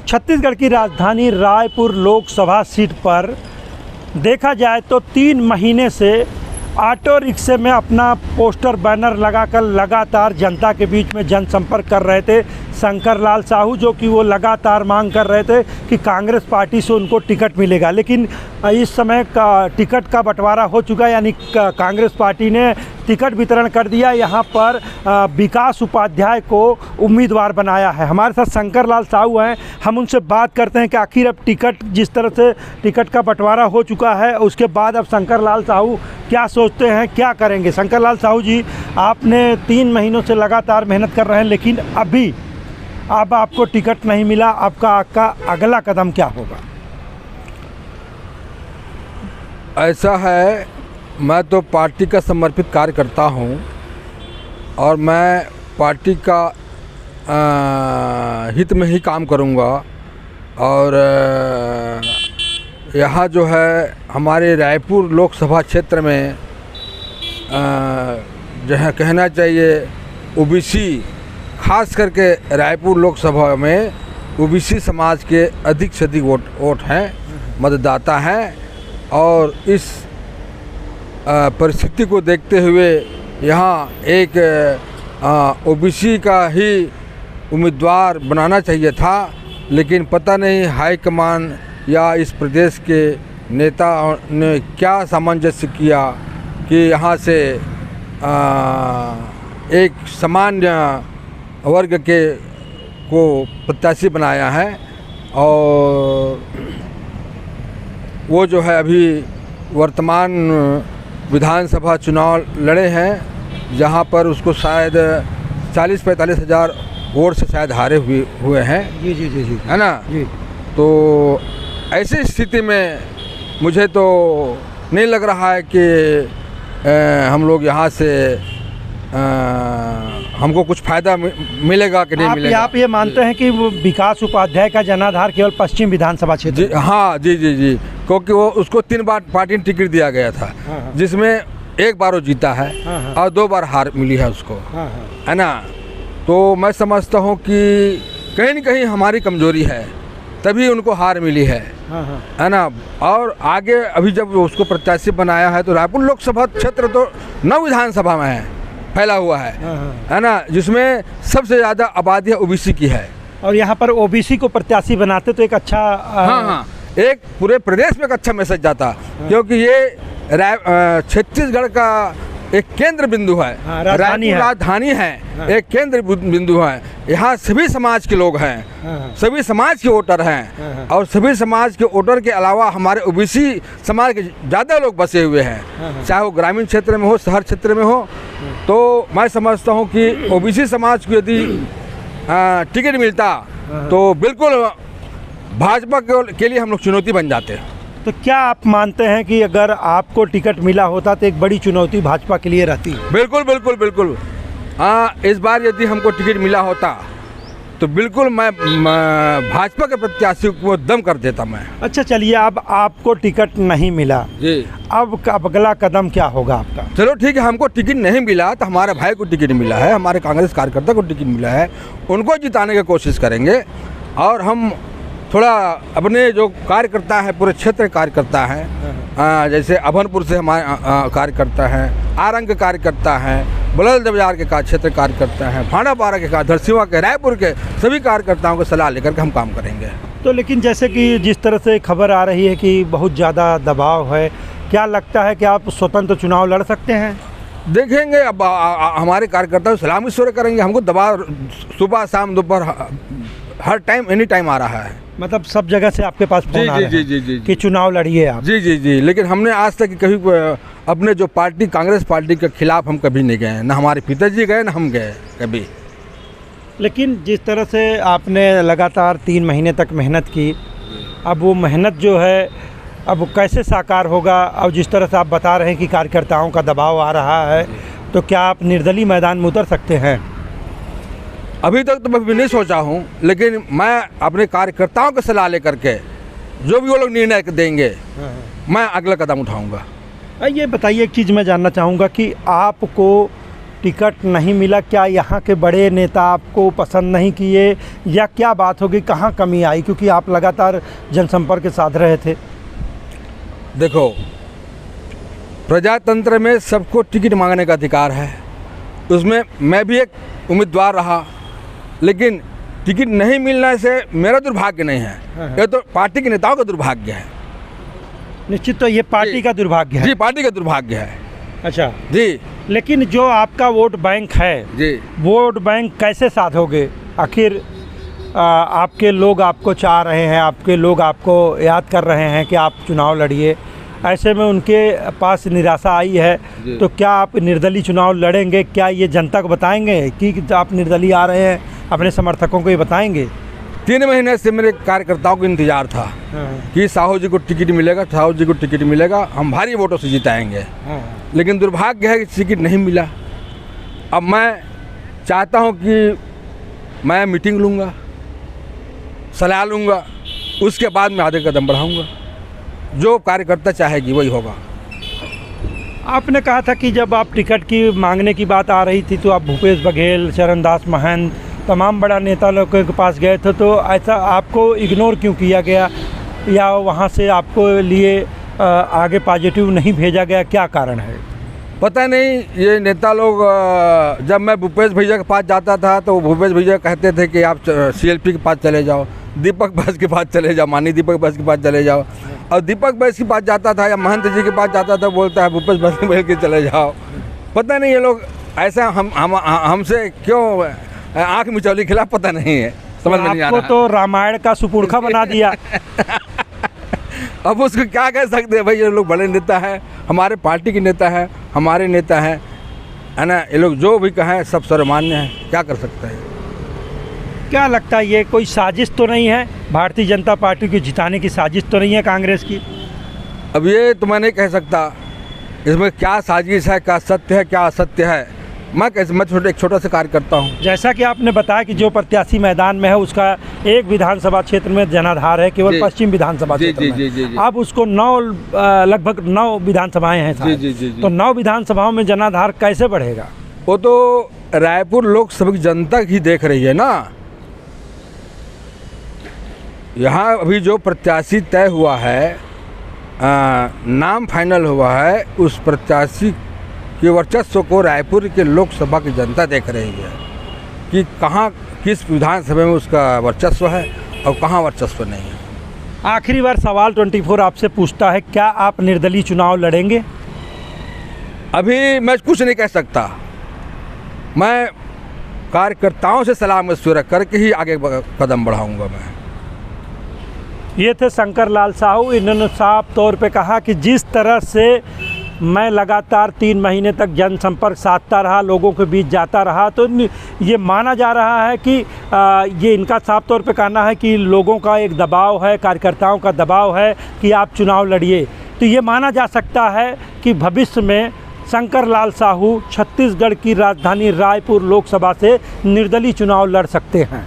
छत्तीसगढ़ की राजधानी रायपुर लोकसभा सीट पर देखा जाए तो 3 महीने से ऑटो रिक्शे में अपना पोस्टर बैनर लगाकर लगातार जनता के बीच में जनसंपर्क कर रहे थे शंकर लाल साहू, जो कि वो लगातार मांग कर रहे थे कि कांग्रेस पार्टी से उनको टिकट मिलेगा। लेकिन इस समय का टिकट का बंटवारा हो चुका है, यानी कांग्रेस पार्टी ने टिकट वितरण कर दिया। यहाँ पर विकास उपाध्याय को उम्मीदवार बनाया है। हमारे साथ शंकर लाल साहू हैं, हम उनसे बात करते हैं कि आखिर अब टिकट, जिस तरह से टिकट का बंटवारा हो चुका है, उसके बाद अब शंकर लाल साहू क्या सोचते हैं, क्या करेंगे। शंकर लाल साहू जी, आपने 3 महीनों से लगातार मेहनत कर रहे हैं, लेकिन अभी अब आपको टिकट नहीं मिला, आपका अगला कदम क्या होगा? ऐसा है, मैं तो पार्टी का समर्पित कार्यकर्ता हूं और मैं पार्टी का हित में ही काम करूंगा। और यहाँ जो है हमारे रायपुर लोकसभा क्षेत्र में जो है कहना चाहिए ओबीसी, खास करके रायपुर लोकसभा में ओबीसी समाज के अधिक से अधिक वोट हैं, मतदाता हैं। और इस परिस्थिति को देखते हुए यहाँ एक ओबीसी का ही उम्मीदवार बनाना चाहिए था, लेकिन पता नहीं हाईकमान या इस प्रदेश के नेता ने क्या सामंजस्य किया कि यहाँ से एक सामान्य वर्ग के को प्रत्याशी बनाया है। और वो जो है अभी वर्तमान विधानसभा चुनाव लड़े हैं, जहाँ पर उसको शायद 40-45 हज़ार वोट से शायद हारे हुए हैं। जी जी जी जी, है ना जी। तो ऐसी स्थिति में मुझे तो नहीं लग रहा है कि हम लोग यहाँ से हमको कुछ फ़ायदा मिलेगा कि नहीं मिलेगा। आप ये मानते हैं कि वो विकास उपाध्याय का जनाधार केवल पश्चिम विधानसभा क्षेत्र? जी हाँ, जी जी जी, क्योंकि वो उसको 3 बार पार्टी ने टिकट दिया गया था, जिसमें 1 बार वो जीता है और 2 बार हार मिली है उसको, है ना। तो मैं समझता हूँ कि कहीं न कहीं हमारी कमजोरी है, तभी उनको हार मिली है ना। और आगे अभी जब उसको प्रत्याशी बनाया है तो रायपुर लोकसभा क्षेत्र तो 9 विधानसभा में है, फैला हुआ है ना, जिसमें सबसे ज़्यादा आबादी ओबीसी की है। और यहाँ पर ओबीसी को प्रत्याशी बनाते तो एक अच्छा एक पूरे प्रदेश में एक अच्छा मैसेज जाता, क्योंकि ये छत्तीसगढ़ का एक केंद्र बिंदु है, राजधानी है, एक केंद्र बिंदु है। यहाँ सभी समाज के लोग हैं, सभी समाज के वोटर हैं, और सभी समाज के वोटर के अलावा हमारे ओबीसी समाज के ज़्यादा लोग बसे हुए हैं, चाहे वो ग्रामीण क्षेत्र में हो, शहर क्षेत्र में हो। तो मैं समझता हूँ कि ओबीसी समाज को यदि टिकट मिलता तो बिल्कुल भाजपा के लिए हम लोग चुनौती बन जाते। तो क्या आप मानते हैं कि अगर आपको टिकट मिला होता तो एक बड़ी चुनौती भाजपा के लिए रहती? बिल्कुल बिल्कुल बिल्कुल। इस बार यदि हमको टिकट मिला होता तो बिल्कुल मैं भाजपा के प्रत्याशी को दम कर देता मैं। अच्छा, चलिए, अब आपको टिकट नहीं मिला जी, अब अगला कदम क्या होगा आपका? चलो ठीक है, हमको टिकट नहीं मिला तो हमारे भाई को टिकट मिला है, हमारे कांग्रेस कार्यकर्ता को टिकट मिला है, उनको जिताने की कोशिश करेंगे। और हम थोड़ा अपने जो कार्यकर्ता है, पूरे क्षेत्र कार्यकर्ता हैं, जैसे अभनपुर से हमारे कार्यकर्ता हैं, आरंग के कार्यकर्ता हैं, बलौद बाजार के क्षेत्र कार्यकर्ता हैं, फांडापारा के, धरसीवा के, रायपुर के सभी कार्यकर्ताओं को सलाह लेकर के हम काम करेंगे। तो लेकिन जैसे कि जिस तरह से खबर आ रही है कि बहुत ज़्यादा दबाव है, क्या लगता है कि आप स्वतंत्र चुनाव लड़ सकते हैं? देखेंगे, अब हमारे कार्यकर्ता सलाह मशवरे करेंगे। हमको दबाव सुबह शाम दोपहर हर टाइम एनी टाइम आ रहा है, मतलब सब जगह से आपके पास फोन आ रहा है जी कि चुनाव लड़िए आप? जी जी जी, लेकिन हमने आज तक कभी अपने जो पार्टी कांग्रेस पार्टी के खिलाफ हम कभी नहीं गए, ना हमारे पिताजी गए ना हम गए कभी। लेकिन जिस तरह से आपने लगातार 3 महीने तक मेहनत की, अब वो मेहनत जो है अब कैसे साकार होगा? अब जिस तरह से आप बता रहे हैं कि कार्यकर्ताओं का दबाव आ रहा है, तो क्या आप निर्दलीय मैदान में उतर सकते हैं? अभी तक तो मैं भी नहीं सोचा हूँ, लेकिन मैं अपने कार्यकर्ताओं की सलाह लेकर के जो भी वो लोग निर्णय देंगे मैं अगला कदम उठाऊँगा। ये बताइए, एक चीज़ मैं जानना चाहूँगा कि आपको टिकट नहीं मिला, क्या यहाँ के बड़े नेता आपको पसंद नहीं किए या क्या बात होगी, कहाँ कमी आई, क्योंकि आप लगातार जनसंपर्क साध रहे थे? देखो, प्रजातंत्र में सबको टिकट मांगने का अधिकार है, उसमें मैं भी एक उम्मीदवार रहा, लेकिन टिकट नहीं मिलने से मेरा दुर्भाग्य नहीं है, ये तो पार्टी के नेताओं का दुर्भाग्य है। निश्चित, तो ये पार्टी का दुर्भाग्य है? जी, पार्टी का दुर्भाग्य है। अच्छा जी, लेकिन जो आपका वोट बैंक है जी, वोट बैंक कैसे साधोगे? आखिर आपके लोग आपको चाह रहे हैं, आपके लोग आपको याद कर रहे हैं कि आप चुनाव लड़िए, ऐसे में उनके पास निराशा आई है, तो क्या आप निर्दलीय चुनाव लड़ेंगे? क्या ये जनता को बताएंगे कि आप निर्दलीय आ रहे हैं? अपने समर्थकों को ये बताएंगे? 3 महीने से मेरे कार्यकर्ताओं को इंतजार था कि साहू जी को टिकट मिलेगा, साहू जी को टिकट मिलेगा, हम भारी वोटों से जिताएंगे। लेकिन दुर्भाग्य है कि टिकट नहीं मिला। अब मैं चाहता हूं कि मैं मीटिंग लूँगा, सलाह लूँगा, उसके बाद मैं आगे कदम बढ़ाऊँगा। जो कार्यकर्ता चाहेगी वही होगा। आपने कहा था कि जब आप टिकट की मांगने की बात आ रही थी तो आप भूपेश बघेल, चरणदास महंत, तमाम बड़ा नेता लोगों के पास गए थे, तो ऐसा आपको इग्नोर क्यों किया गया या वहाँ से आपको लिए आगे पॉजिटिव नहीं भेजा गया, क्या कारण है? पता नहीं, ये नेता लोग जब मैं भूपेश भैया के पास जाता था तो भूपेश भैया कहते थे कि आप CLP के पास चले जाओ, दीपक बैस के पास चले जाओ, माननीय दीपक बैस के पास चले जाओ। और दीपक बैस के पास जाता था या महंत जी के पास जाता था, बोलता है भूपेश बैस के चले जाओ। पता नहीं ये लोग ऐसा हमसे क्यों आँख मिचौली खिला, पता नहीं है, समझ में नहीं आ रहा। आपको तो रामायण का सुपुर्खा बना दिया। अब उसको क्या कह सकते हैं भाई, ये लोग बड़े नेता हैं, हमारे पार्टी के नेता हैं, हमारे नेता हैं, है ना, ये लोग जो भी कहें सब सर्वमान्य हैं, क्या कर सकते हैं? क्या लगता है ये कोई साजिश तो नहीं है, भारतीय जनता पार्टी को जिताने की साजिश तो नहीं है कांग्रेस की? अब ये तो मैं नहीं कह सकता, इसमें क्या साजिश है, क्या सत्य है, क्या असत्य है, मैं एक छोटा सा कार्य करता हूँ। जैसा कि आपने बताया कि जो प्रत्याशी मैदान में है उसका एक विधानसभा क्षेत्र में जनाधार है, केवल पश्चिम विधानसभा क्षेत्र में। अब उसको लगभग 9 विधानसभाएं हैं, तो 9 विधानसभाओं में जनाधार कैसे बढ़ेगा? वो तो रायपुर लोकसभा की जनता ही देख रही है ना। यहाँ अभी जो प्रत्याशी तय हुआ है, नाम फाइनल हुआ है, उस प्रत्याशी के वर्चस्व को रायपुर के लोकसभा की जनता देख रही है कि कहाँ किस विधानसभा में उसका वर्चस्व है और कहाँ वर्चस्व नहीं है। आखिरी बार सवाल 24 आपसे पूछता है, क्या आप निर्दलीय चुनाव लड़ेंगे? अभी मैं कुछ नहीं कह सकता, मैं कार्यकर्ताओं से सलाह मशवरा करके ही आगे कदम बढ़ाऊंगा। मैं ये थे शंकर लाल साहू। इन्होंने साफ तौर पे कहा कि जिस तरह से मैं लगातार 3 महीने तक जनसंपर्क साधता रहा, लोगों के बीच जाता रहा, तो ये माना जा रहा है कि ये इनका साफ तौर पे कहना है कि लोगों का एक दबाव है, कार्यकर्ताओं का दबाव है कि आप चुनाव लड़िए। तो ये माना जा सकता है कि भविष्य में शंकर लाल साहू छत्तीसगढ़ की राजधानी रायपुर लोकसभा से निर्दलीय चुनाव लड़ सकते हैं।